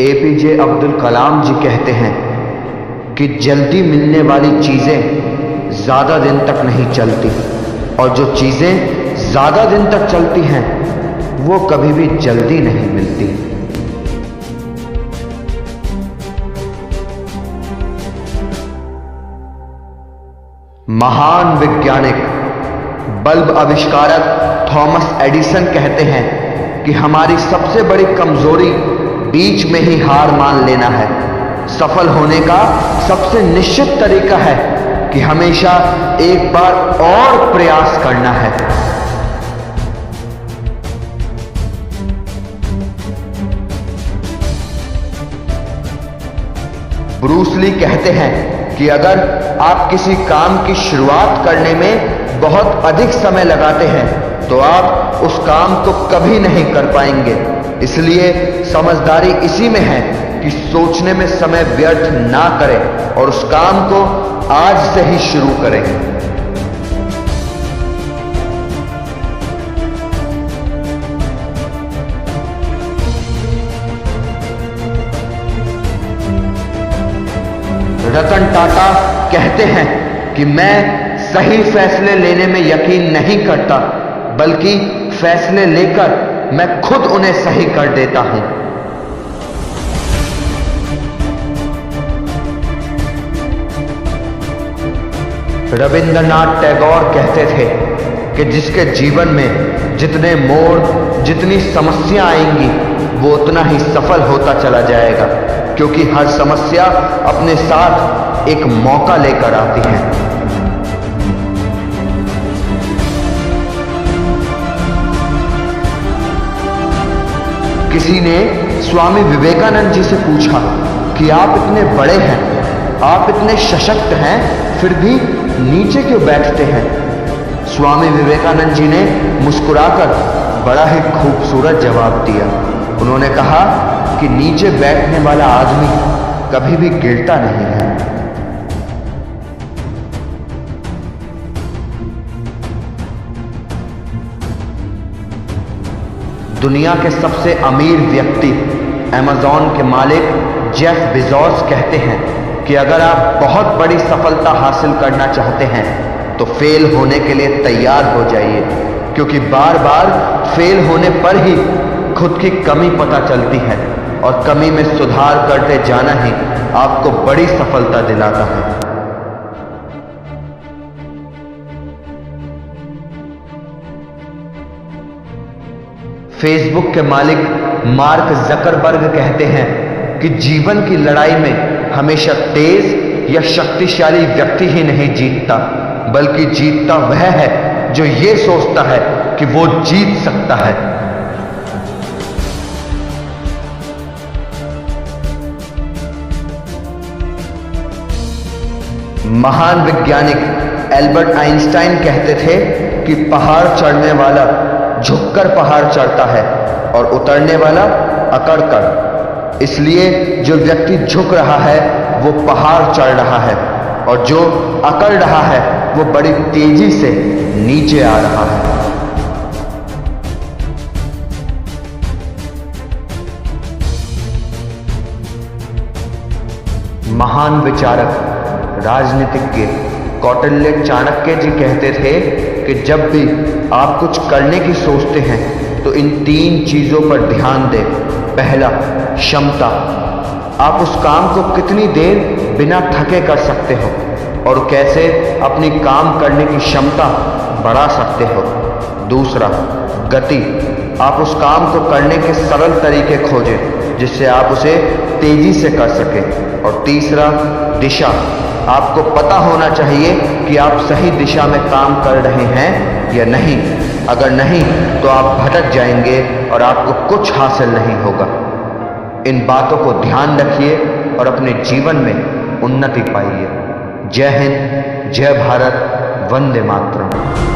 APJ Abdul Kalam जी कहते हैं कि जल्दी मिलने वाली चीज़ें ज़्यादा दिन तक नहीं चलती और जो चीज़ें ज़्यादा दिन तक चलती हैं वो कभी भी जल्दी नहीं मिलती। महान वैज्ञानिक बल्ब आविष्कारक थॉमस एडिसन कहते हैं कि हमारी सबसे बड़ी कमजोरी बीच में ही हार मान लेना है। सफल होने का सबसे निश्चित तरीका है कि हमेशा एक बार और प्रयास करना है। ब्रूस ली कहते हैं कि अगर आप किसी काम की शुरुआत करने में बहुत अधिक समय लगाते हैं तो आप उस काम को कभी नहीं कर पाएंगे। इसलिए समझदारी इसी में है कि सोचने में समय व्यर्थ ना करें और उस काम को आज से ही शुरू करें। रतन टाटा कहते हैं कि मैं सही फैसले लेने में यकीन नहीं करता, बल्कि फैसले लेकर मैं खुद उन्हें सही कर देता हूं। रविंद्रनाथ टैगोर कहते थे कि जिसके जीवन में जितने मोड़, जितनी समस्या आएंगी वो उतना ही सफल होता चला जाएगा, क्योंकि हर समस्या अपने साथ एक मौका लेकर आती है। किसी ने स्वामी विवेकानंद जी से पूछा कि आप इतने बड़े हैं, आप इतने सशक्त हैं, फिर भी नीचे क्यों बैठते हैं? स्वामी विवेकानंद जी ने मुस्कुराकर बड़ा ही खूबसूरत जवाब दिया। उन्होंने कहा कि नीचे बैठने वाला आदमी कभी भी गिरता नहीं है। दुनिया के सबसे अमीर व्यक्ति अमेज़न के मालिक जेफ बेजोस कहते हैं कि अगर आप बहुत बड़ी सफलता हासिल करना चाहते हैं तो फेल होने के लिए तैयार हो जाइए, क्योंकि बार बार फेल होने पर ही खुद की कमी पता चलती है और कमी में सुधार करते जाना ही आपको बड़ी सफलता दिलाता है। फेसबुक के मालिक मार्क जकरबर्ग कहते हैं कि जीवन की लड़ाई में हमेशा तेज या शक्तिशाली व्यक्ति ही नहीं जीतता, बल्कि जीतता वह है जो ये सोचता है कि वो जीत सकता है। महान वैज्ञानिक एल्बर्ट आइंस्टाइन कहते थे कि पहाड़ चढ़ने वाला झुककर पहाड़ चढ़ता है और उतरने वाला अकड़कर। इसलिए जो व्यक्ति झुक रहा है वो पहाड़ चढ़ रहा है और जो अकड़ रहा है वो बड़ी तेजी से नीचे आ रहा है। महान विचारक राजनीतिज्ञ कौटिल्य चाणक्य जी कहते थे कि जब भी आप कुछ करने की सोचते हैं तो इन 3 चीजों पर ध्यान दें। पहला, क्षमता। आप उस काम को कितनी देर बिना थके कर सकते हो और कैसे अपनी काम करने की क्षमता बढ़ा सकते हो। दूसरा, गति। आप उस काम को करने के सरल तरीके खोजें जिससे आप उसे तेजी से कर सकें। और तीसरा, दिशा। आपको पता होना चाहिए कि आप सही दिशा में काम कर रहे हैं या नहीं। अगर नहीं तो आप भटक जाएंगे और आपको कुछ हासिल नहीं होगा। इन बातों को ध्यान रखिए और अपने जीवन में उन्नति पाइए। जय हिंद, जय भारत, वंदे मातरम।